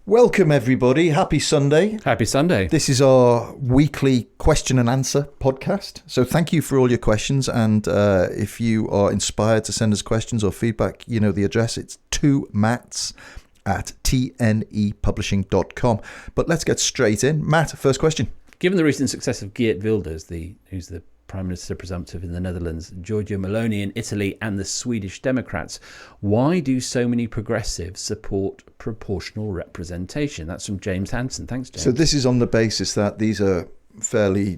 Welcome, everybody. Happy Sunday. Happy Sunday. This is our weekly question and answer podcast. So thank you for all your questions. And if you are inspired to send us questions or feedback, you know the address. It's 2mats@tnepublishing.com. But let's get straight in. Matt, first question. Given the recent success of Geert Wilders, who's the Prime Minister presumptive in the Netherlands, Giorgia Meloni in Italy, and the Swedish Democrats, why do so many progressives support proportional representation? That's from James Hansen. Thanks, James. So this is on the basis that these are fairly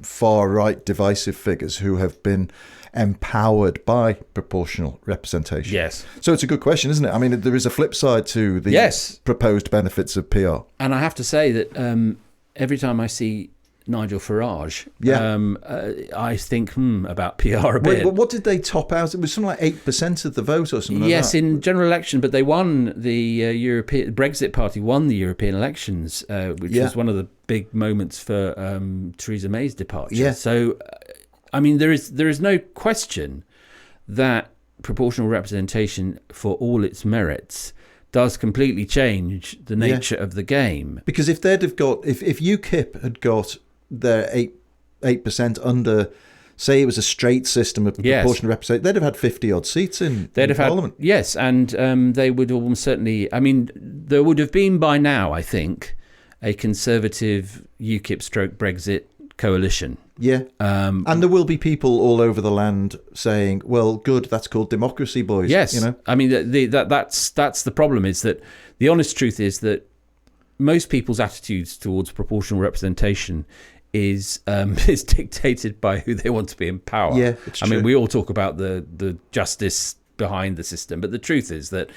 far-right divisive figures who have been empowered by proportional representation. Yes. So it's a good question, isn't it? I mean, there is a flip side to the proposed benefits of PR. And I have to say that every time I see Nigel Farage, I think about PR a bit. Wait, but what did they top out? It was something like 8% of the vote or something like that. Yes, in general election, but they won the European Brexit Party won the European elections, which was one of the big moments for Theresa May's departure. Yeah. So, I mean, there is no question that proportional representation, for all its merits, does completely change the nature of the game. Because if they'd have got, if UKIP had got their 8% under, say it was a straight system of proportional representation, they'd have had 50 odd seats in Parliament. Yes, and they would almost certainly, I mean, there would have been by now, I think, a Conservative UKIP stroke Brexit coalition. Yeah. And there will be people all over the land saying, well, good, that's called democracy, boys. Yes. You know? I mean, that's the problem, is that the honest truth is that most people's attitudes towards proportional representation is dictated by who they want to be in power. Yeah, it's true. I mean, we all talk about the justice behind the system, but the truth is that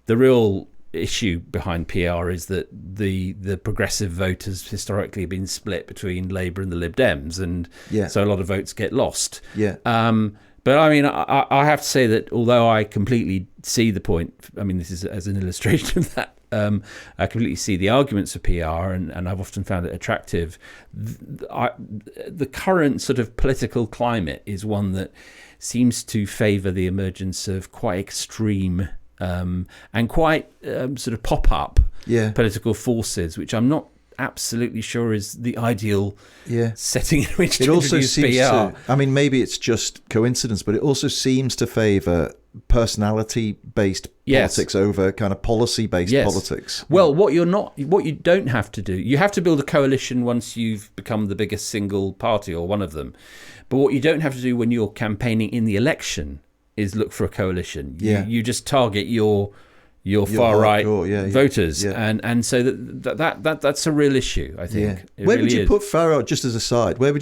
the real issue behind PR is that the progressive vote has historically been split between Labour and the Lib Dems, and so a lot of votes get lost. Yeah. But I mean, I have to say that although I completely see the point, I mean, this is as an illustration of that, I completely see the arguments for PR, and I've often found it attractive. The current sort of political climate is one that seems to favour the emergence of quite extreme and quite sort of pop-up political forces, which I'm not absolutely sure is the ideal setting in which to introduce PR. I mean, maybe it's just coincidence, but it also seems to favour personality-based politics over kind of policy-based politics. Well, what you don't have to do, you have to build a coalition once you've become the biggest single party or one of them. But what you don't have to do when you're campaigning in the election is look for a coalition. You just target your far right voters, and so that's a real issue, I think. Where would you put Farage, just as a side? How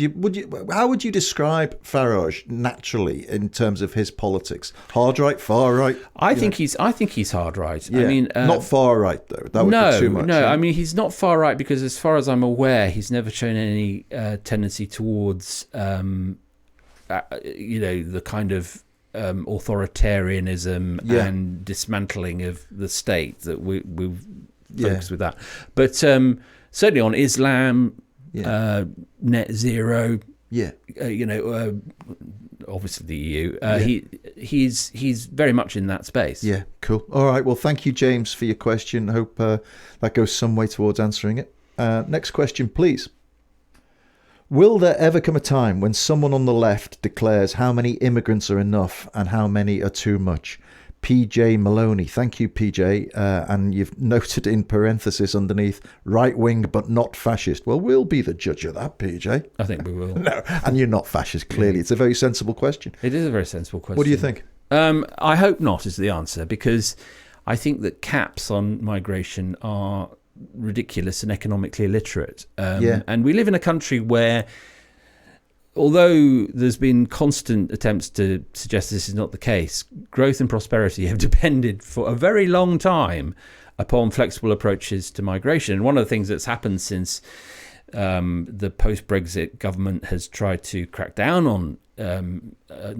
would you describe Farage naturally in terms of his politics? Hard right, far right? I think he's hard right. Yeah. I mean, not far right though. That would be too much. No. I mean, he's not far right because, as far as I'm aware, he's never shown any tendency towards the kind of authoritarianism and dismantling of the state that we focus with that. But certainly on Islam, net zero, obviously the EU, he's very much in that space. Yeah, cool. All right, well, thank you, James, for your question. I hope that goes some way towards answering it. Next question, please. Will there ever come a time when someone on the left declares how many immigrants are enough and how many are too much? PJ Maloney. Thank you, PJ. And you've noted in parenthesis underneath, right wing but not fascist. Well, we'll be the judge of that, PJ. I think we will. No, and you're not fascist, clearly. It's a very sensible question. It is a very sensible question. What do you think? I hope not is the answer, because I think that caps on migration are ridiculous and economically illiterate. And we live in a country where, although there's been constant attempts to suggest this is not the case, growth and prosperity have depended for a very long time upon flexible approaches to migration. And one of the things that's happened since the post-Brexit government has tried to crack down on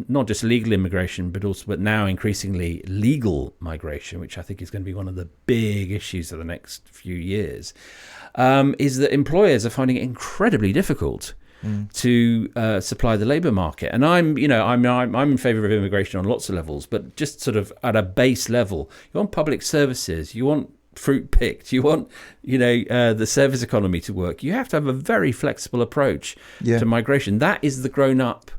not just illegal immigration, but now increasingly legal migration, which I think is going to be one of the big issues of the next few years, is that employers are finding it incredibly difficult to supply the labour market. And I'm in favour of immigration on lots of levels, but just sort of at a base level, you want public services, you want fruit picked, you want, the service economy to work, you have to have a very flexible approach to migration. That is the grown-up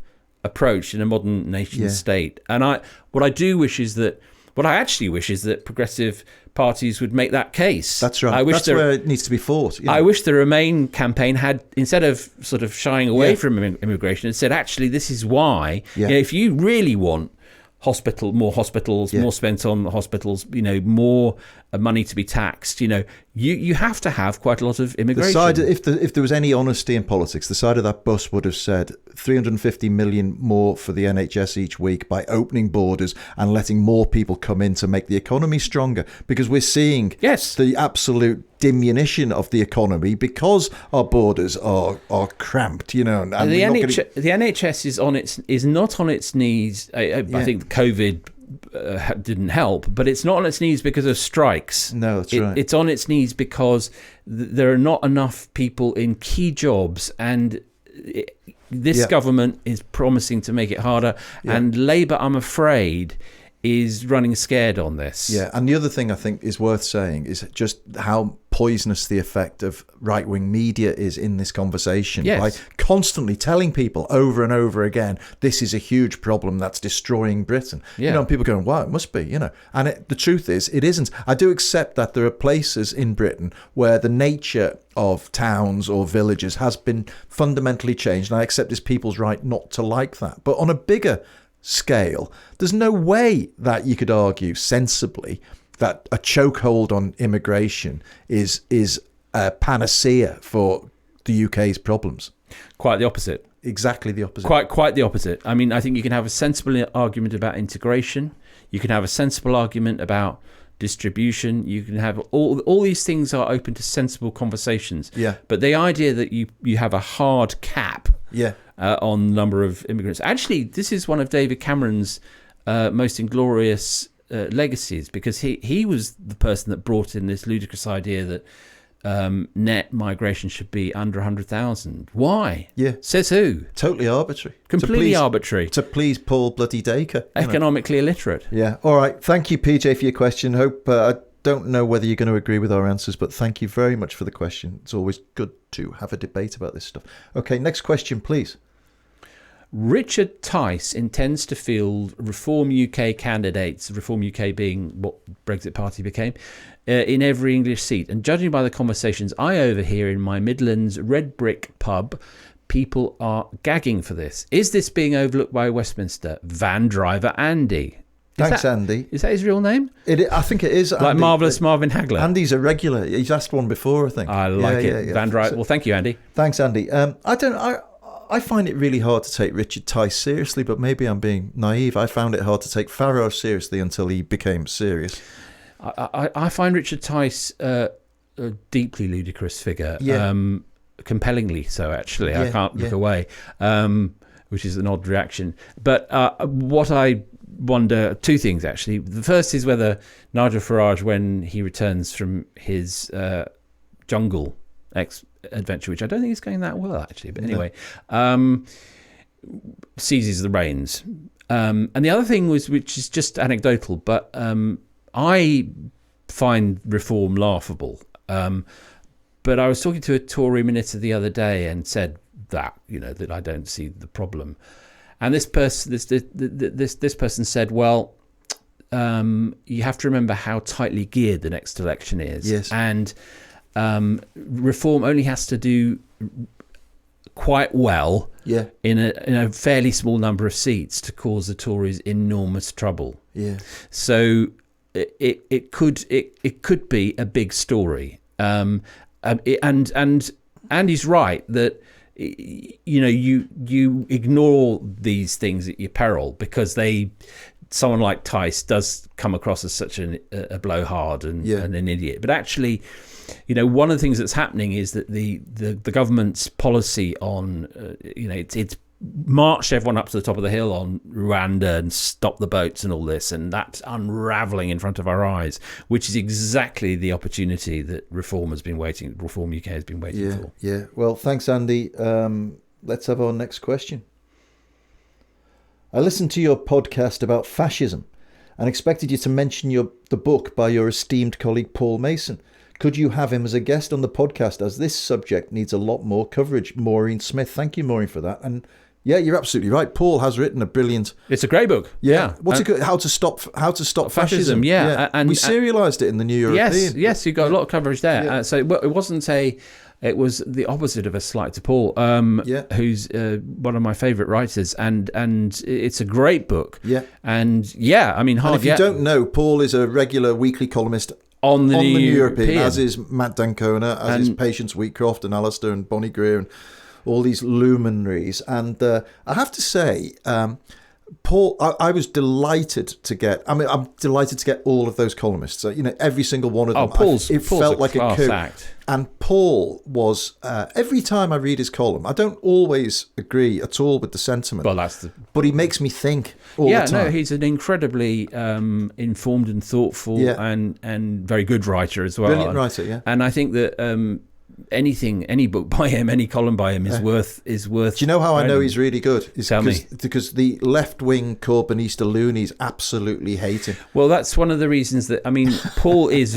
approach in a modern nation state. And what I actually wish is that progressive parties would make that case. That's right. That's where it needs to be fought. I wish the Remain campaign had, instead of sort of shying away from immigration, had said, actually, this is why. If you really want more hospitals, more spent on hospitals, more money to be taxed, you have to have quite a lot of immigration. If there was any honesty in politics, the side of that bus would have said 350 million more for the NHS each week by opening borders and letting more people come in to make the economy stronger, because we're seeing the absolute diminution of the economy because our borders are cramped, and the NHS is not on its knees. I think COVID didn't help, but it's not on its knees because of strikes. No, that's right. It's on its knees because there are not enough people in key jobs, and this government is promising to make it harder, and Labour, I'm afraid, is running scared on this. Yeah, and the other thing I think is worth saying is just how poisonous the effect of right-wing media is in this conversation. By constantly telling people over and over again, this is a huge problem that's destroying Britain. And people going, wow, it must be, And the truth is, it isn't. I do accept that there are places in Britain where the nature of towns or villages has been fundamentally changed, and I accept it's people's right not to like that. But on a bigger scale, there's no way that you could argue sensibly that a chokehold on immigration is a panacea for the UK's problems. Quite the opposite. Exactly the opposite. Quite the opposite. I mean, I think you can have a sensible argument about integration. You can have a sensible argument about distribution. You can have all these things are open to sensible conversations. Yeah. But the idea that you have a hard cap on the number of immigrants. Actually, this is one of David Cameron's most inglorious legacies, because he was the person that brought in this ludicrous idea that net migration should be under 100,000. Why? Yeah. Says who? Totally arbitrary. Completely arbitrary. To please Paul bloody Dacre. Economically illiterate. Yeah. All right. Thank you, PJ, for your question. Hope I don't know whether you're going to agree with our answers, but thank you very much for the question. It's always good to have a debate about this stuff. Okay, next question, please. Richard Tice intends to field Reform UK candidates, Reform UK being what Brexit Party became, in every English seat. And judging by the conversations I overhear in my Midlands red brick pub, people are gagging for this. Is this being overlooked by Westminster? Van driver Andy. Thanks, Andy. Is that his real name? I think it is. Like Andy. Marvellous Marvin Hagler. Andy's a regular. He's asked one before, I think. I like it. Van driver. Well, thank you, Andy. Thanks, Andy. I find it really hard to take Richard Tice seriously, but maybe I'm being naive. I found it hard to take Farage seriously until he became serious. I find Richard Tice a deeply ludicrous figure, compellingly so, actually. I can't look away, which is an odd reaction. But what I wonder, two things, actually. The first is whether Nigel Farage, when he returns from his jungle adventure, which I don't think is going that well, actually, but anyway, seizes the reins. And the other thing which is just anecdotal, but I find reform laughable. But I was talking to a Tory minister the other day and said that, that I don't see the problem. And this person said, well, you have to remember how tightly geared the next election is. Yes. And reform only has to do quite well in a fairly small number of seats to cause the Tories enormous trouble. Yeah. So it could be a big story. And Andy's right that you ignore these things at your peril, because someone like Tice does come across as such a blowhard and an idiot. But actually, one of the things that's happening is that the government's policy on, it's marched everyone up to the top of the hill on Rwanda and stop the boats and all this, and that's unravelling in front of our eyes, which is exactly the opportunity that Reform UK has been waiting for. Yeah. Well, thanks, Andy. Let's have our next question. I listened to your podcast about fascism and expected you to mention the book by your esteemed colleague Paul Mason. Could you have him as a guest on the podcast, as this subject needs a lot more coverage? Maureen Smith. Thank you, Maureen, for that. And yeah, you're absolutely right. Paul has written a brilliant. It's a great book. Yeah. What's it called? How to stop fascism. Yeah. And we serialised it in the New European. Yes. You got a lot of coverage there. Yeah. So it wasn't It was the opposite of a slight to Paul, who's one of my favourite writers, and it's a great book. Yeah. And I mean, and if you don't know, Paul is a regular weekly columnist on the New European, as is Matt Dancona, as is Patience Wheatcroft and Alistair and Bonnie Greer and all these luminaries. And I have to say, Paul, I was delighted to get. I mean, I'm delighted to get all of those columnists. Every single one of them. Paul's felt like a coup. Act. And Paul was. Every time I read his column, I don't always agree at all with the sentiment. Well, but he makes me think all the time. No, he's an incredibly informed and thoughtful and very good writer as well. Brilliant writer, yeah. And I think that any book by him, any column by him is worth. Do you know how I know he's really good? Tell me. Because the left-wing Corbynista loonies absolutely hate him. Well, that's one of the reasons that Paul is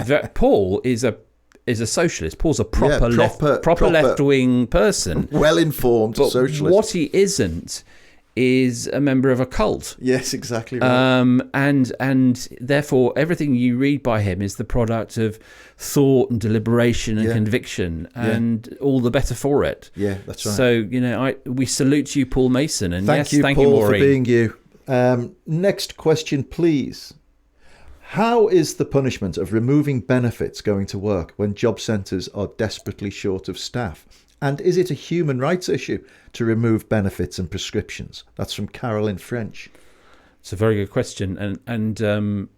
a socialist. Paul's a proper left-wing person, well-informed socialist. What he isn't is a member of a cult. Yes, exactly right. And therefore everything you read by him is the product of thought and deliberation and conviction, and all the better for it. Yeah, that's right. So we salute you, Paul Mason, and thank you, thank Paul, you, Maureen, for being you. Next question, please. How is the punishment of removing benefits going to work when job centres are desperately short of staff? And is it a human rights issue to remove benefits and prescriptions? That's from Carolyn French. It's a very good question. And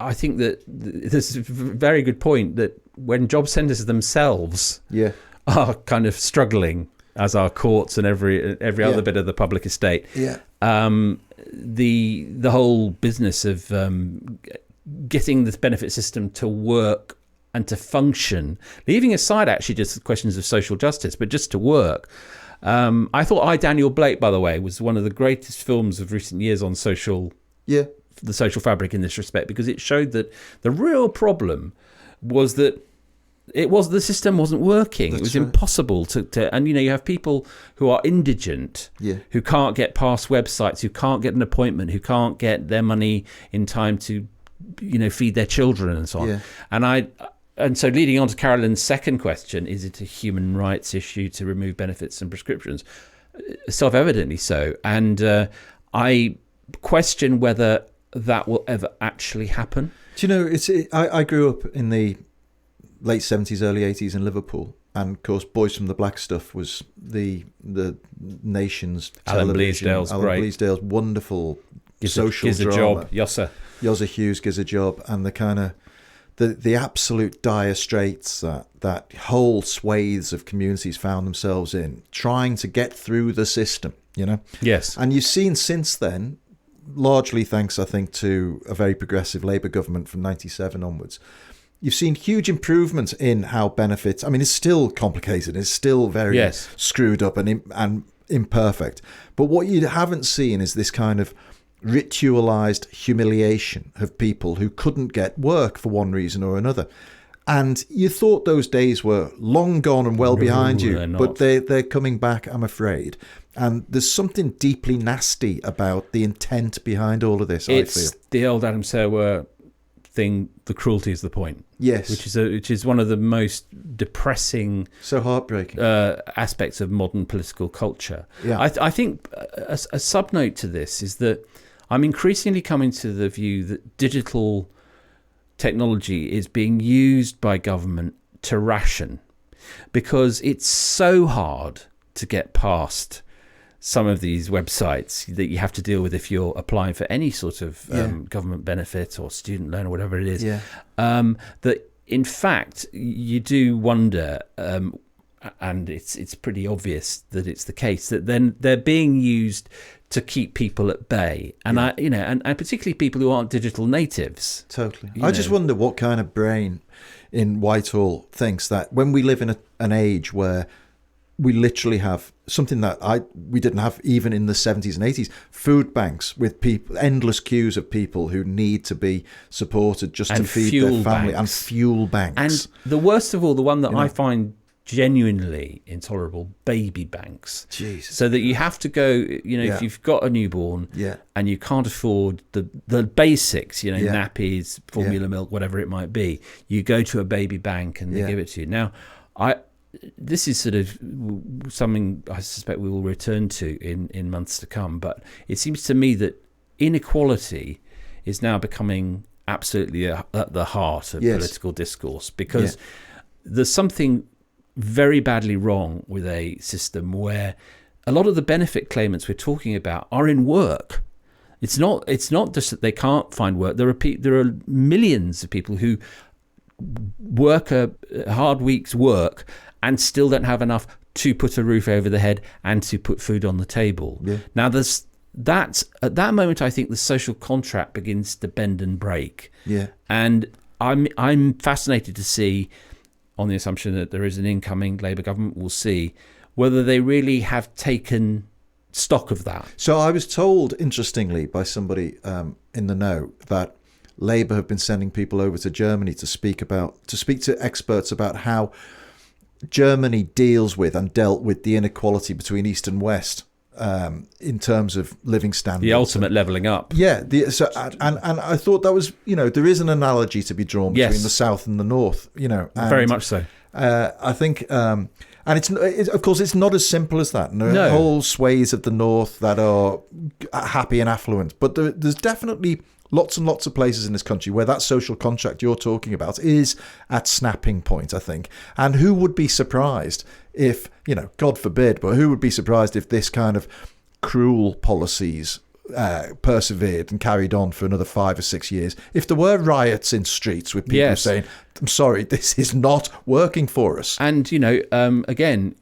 I think that there's a very good point that when job centres themselves are kind of struggling, as are courts and every other bit of the public estate, the whole business of getting this benefit system to work and to function, leaving aside actually just the questions of social justice, but just to work. I thought I, Daniel Blake, by the way, was one of the greatest films of recent years on the social fabric in this respect, because it showed that the real problem was that the system wasn't working. It was impossible to and you have people who are indigent, who can't get past websites, who can't get an appointment, who can't get their money in time to feed their children and so on. And so leading on to Carolyn's second question, is it a human rights issue to remove benefits and prescriptions? Self-evidently so. And I question whether that will ever actually happen. Do you know, I grew up in the late 70s, early 80s in Liverpool. And, of course, Boys from the Black Stuff was the nation's television. Alan Bleasdale's wonderful social drama. Gives a job. Yossa Hughes gives a job. And the kind of... The absolute dire straits that whole swathes of communities found themselves in, trying to get through the system, Yes. And you've seen since then, largely thanks, I think, to a very progressive Labour government from 97 onwards, you've seen huge improvements in how benefits... I mean, it's still complicated. It's still very screwed up and imperfect. But what you haven't seen is this kind of ritualized humiliation of people who couldn't get work for one reason or another. And you thought those days were long gone and well behind you, but they're coming back, I'm afraid. And there's something deeply nasty about the intent behind all of this, I feel. It's the old Adam Serwer thing, the cruelty is the point. Yes. Which is one of the most depressing, so heartbreaking aspects of modern political culture. Yeah. I think a subnote to this is that I'm increasingly coming to the view that digital technology is being used by government to ration, because it's so hard to get past some of these websites that you have to deal with if you're applying for any sort of government benefit or student loan or whatever it is, that in fact you do wonder, and it's pretty obvious that it's the case, that then they're being used to keep people at bay, and and particularly people who aren't digital natives. Totally. I just wonder what kind of brain in Whitehall thinks that when we live in an age where we literally have something that we didn't have even in the 70s and 80s. Food banks with people, endless queues of people who need to be supported just to feed their family, and fuel banks. And the worst of all, the one that I find genuinely intolerable, baby banks. Jesus. So that you have to go, if you've got a newborn and you can't afford the basics, nappies, formula milk, whatever it might be, you go to a baby bank and they give it to you. Now, this is sort of something I suspect we will return to in months to come, but it seems to me that inequality is now becoming absolutely at the heart of political discourse, because there's something very badly wrong with a system where a lot of the benefit claimants we're talking about are in work. It's not just that they can't find work. There are millions of people who work a hard week's work and still don't have enough to put a roof over the head and to put food on the table. Now at that moment I think the social contract begins to bend and break. And I'm fascinated to see, on the assumption that there is an incoming Labour government, we'll see whether they really have taken stock of that. So I was told, interestingly, by somebody in the know, that Labour have been sending people over to Germany to speak to experts about how Germany deals with and dealt with the inequality between East and West in terms of living standards. The ultimate levelling up. Yeah. And I thought that was, there is an analogy to be drawn between the South and the North, and very much so. I think, and of course, it's not as simple as that. No. Whole swathes of the North that are happy and affluent, but there's definitely lots and lots of places in this country where that social contract you're talking about is at snapping point, I think. And who would be surprised if, God forbid, but who would be surprised if this kind of cruel policies persevered and carried on for another 5 or 6 years? If there were riots in streets with people saying, I'm sorry, this is not working for us. And, again,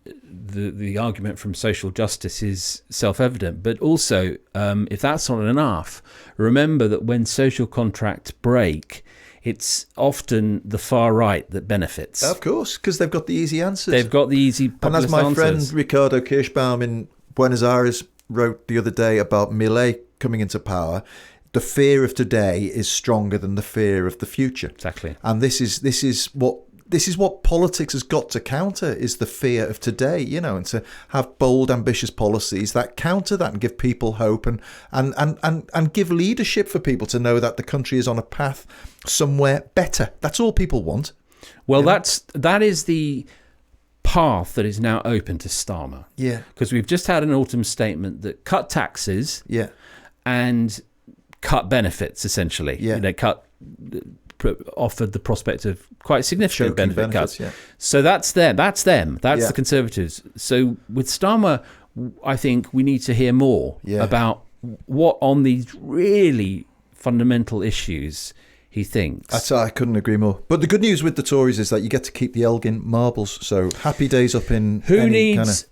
the argument from social justice is self-evident, but also if that's not enough, remember that when social contracts break, it's often the far right that benefits. Of course, because they've got the easy answers. They've got the easy populist answers. And as my answers. friend Ricardo Kirschbaum in Buenos Aires wrote the other day about Milei coming into power, the fear of today is stronger than the fear of the future. Exactly. And this is what politics has got to counter, is the fear of today, and to have bold, ambitious policies that counter that and give people hope and give leadership for people to know that the country is on a path somewhere better. That's all people want. Well, that is the path that is now open to Starmer. Yeah. Because we've just had an autumn statement that cut taxes and cut benefits, essentially. Offered the prospect of quite significant benefit cuts. So that's them. That's the Conservatives. So with Starmer, I think we need to hear more about what on these really fundamental issues he thinks. I couldn't agree more. But the good news with the Tories is that you get to keep the Elgin marbles. So happy days up in who needs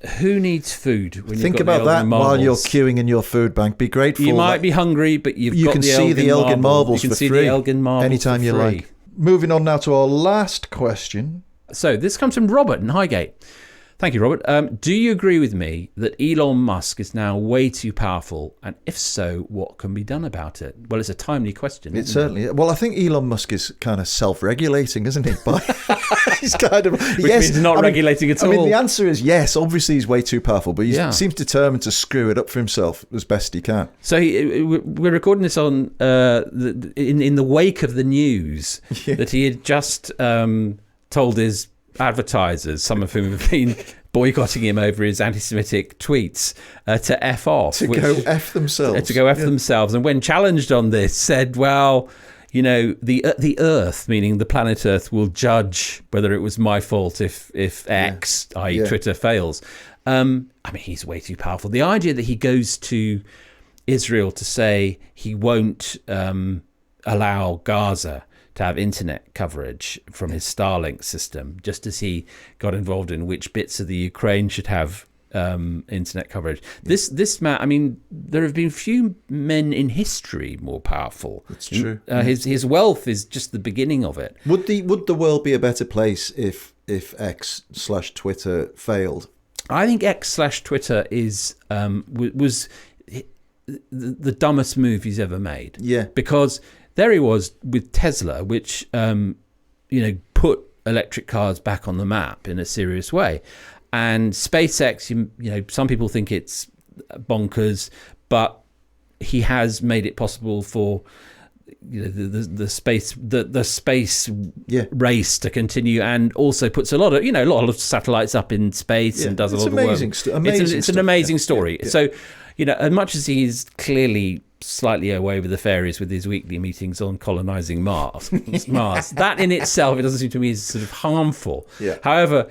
food? When think you've got about that while you're queuing in your food bank. Be grateful. You might be hungry, but you can see the Elgin marbles for free. You can see the Elgin marbles anytime you like. Moving on now to our last question. So this comes from Robert in Highgate. Thank you, Robert. Do you agree with me that Elon Musk is now way too powerful? And if so, what can be done about it? Well, it's a timely question. It certainly is. Well, I think Elon Musk is kind of self-regulating, isn't he? He's kind of... Which means not regulating at all. I mean, the answer is yes. Obviously, he's way too powerful, but he seems determined to screw it up for himself as best he can. So we're recording this on in the wake of the news that he had just told his advertisers, some of whom have been boycotting him over his anti-Semitic tweets, to F off. To go F themselves. To go F themselves. And when challenged on this, said, well, the Earth, meaning the planet Earth, will judge whether it was my fault if X, i.e. Twitter, fails. I mean, he's way too powerful. The idea that he goes to Israel to say he won't allow Gaza to have internet coverage from his Starlink system, just as he got involved in which bits of the Ukraine should have internet coverage. This man, I mean, there have been few men in history more powerful. It's true. His wealth is just the beginning of it. Would the world be a better place if X/Twitter failed? I think X/Twitter is was the dumbest move he's ever made. Yeah. Because there he was with Tesla, which put electric cars back on the map in a serious way, and SpaceX. Some people think it's bonkers, but he has made it possible for the space race to continue, and also puts a lot of satellites up in space and does a lot of work. It's an amazing story. Yeah. So, as much as he's clearly slightly away with the fairies with his weekly meetings on colonizing Mars, that in itself, it doesn't seem to me is sort of harmful. Yeah. However,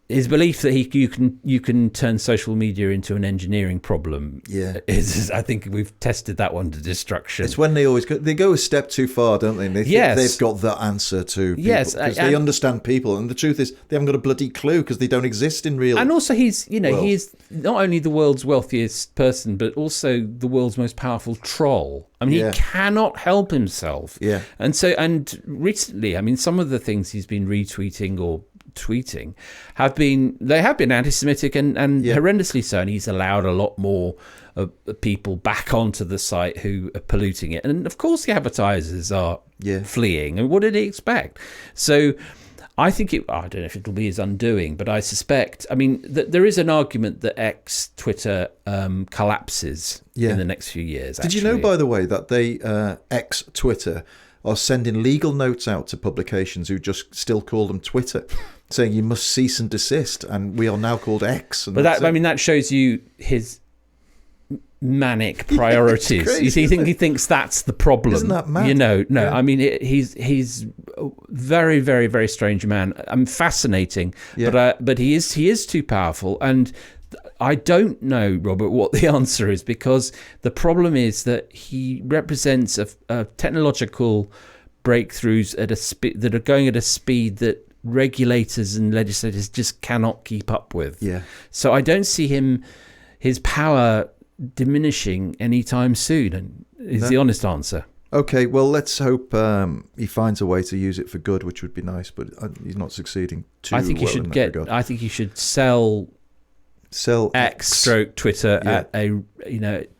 his belief that you can turn social media into an engineering problem is I think we've tested that one to destruction. It's when they go a step too far, don't they? They've got the answer to people, because they understand people, and the truth is they haven't got a bloody clue because they don't exist in real. And also he's not only the world's wealthiest person, but also the world's most powerful troll. I mean, he cannot help himself. Yeah. And recently, some of the things he's been retweeting or tweeting have been anti-Semitic and horrendously so, and he's allowed a lot more people back onto the site who are polluting it, and of course the advertisers are fleeing, and what did he expect? So I think I don't know if it'll be his undoing, but I suspect that there is an argument that Twitter collapses in the next few years. Did you know, by the way, that they Twitter are sending legal notes out to publications who just still call them Twitter, saying you must cease and desist, and we are now called X. And that shows you his manic priorities. Crazy, he thinks that's the problem. Isn't that mad? He's a very, very, very strange man. Fascinating, but he is too powerful, and I don't know, Robert, what the answer is, because the problem is that he represents a technological breakthroughs that are going at a speed that regulators and legislators just cannot keep up with. Yeah. So I don't see his power diminishing anytime soon, and is the honest answer. Okay, well, let's hope he finds a way to use it for good, which would be nice, but he's not succeeding too well. I think he should sell X/Twitter at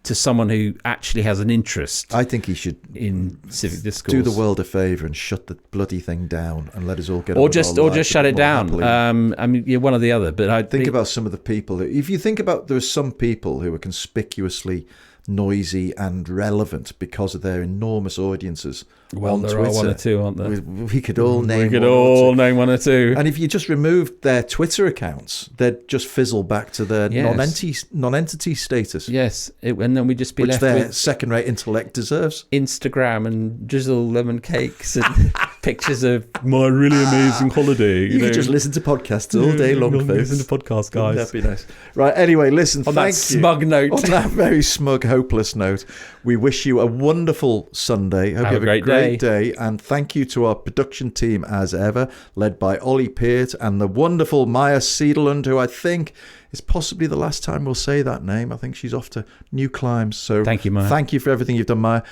to someone who actually has an interest. I think he should in civic discourse. Do the world a favour and shut the bloody thing down and let us all get or just shut it down. One or the other. But I think about some of the people. If you think about, there are some people who are conspicuously noisy and relevant because of their enormous audiences. Well, on there Twitter. Are one or two, aren't there? We could all name. Name one or two. And if you just removed their Twitter accounts, they'd just fizzle back to their non-entity status. Yes, and then we'd just be left with with second-rate intellect deserves. Instagram and drizzle lemon cakes and pictures of my really amazing holiday. You could just listen to podcasts all day long, folks. Listen to podcasts, guys. That'd be nice. Right. Anyway, listen. On that smug note. On that very smug, hopeless note, we wish you a wonderful Sunday. Hope you have a great day. And thank you to our production team as ever, led by Ollie Peart and the wonderful Maya Sederlund, who I think is possibly the last time we'll say that name. I think she's off to new climes. So thank you, Maya. Thank you for everything you've done, Maya.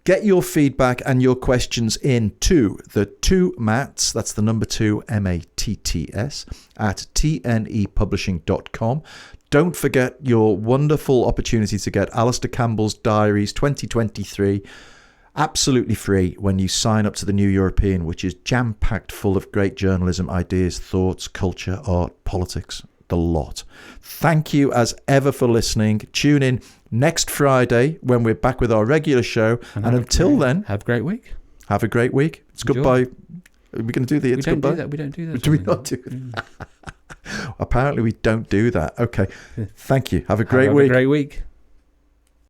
Get your feedback and your questions in to the 2 Matts, that's the number 2, MATTS, at tnepublishing.com. Don't forget your wonderful opportunity to get Alistair Campbell's Diaries 2023 absolutely free when you sign up to the New European, which is jam-packed full of great journalism, ideas, thoughts, culture, art, politics, the lot. Thank you as ever for listening. Tune in next Friday when we're back with our regular show. And until then, have a great week. Have a great week. It's Enjoy. Goodbye. Are we going to do the it's goodbye? We don't do that. Do we not do that? Apparently we don't do that. Okay. Thank you. Have a great week. Have a great week.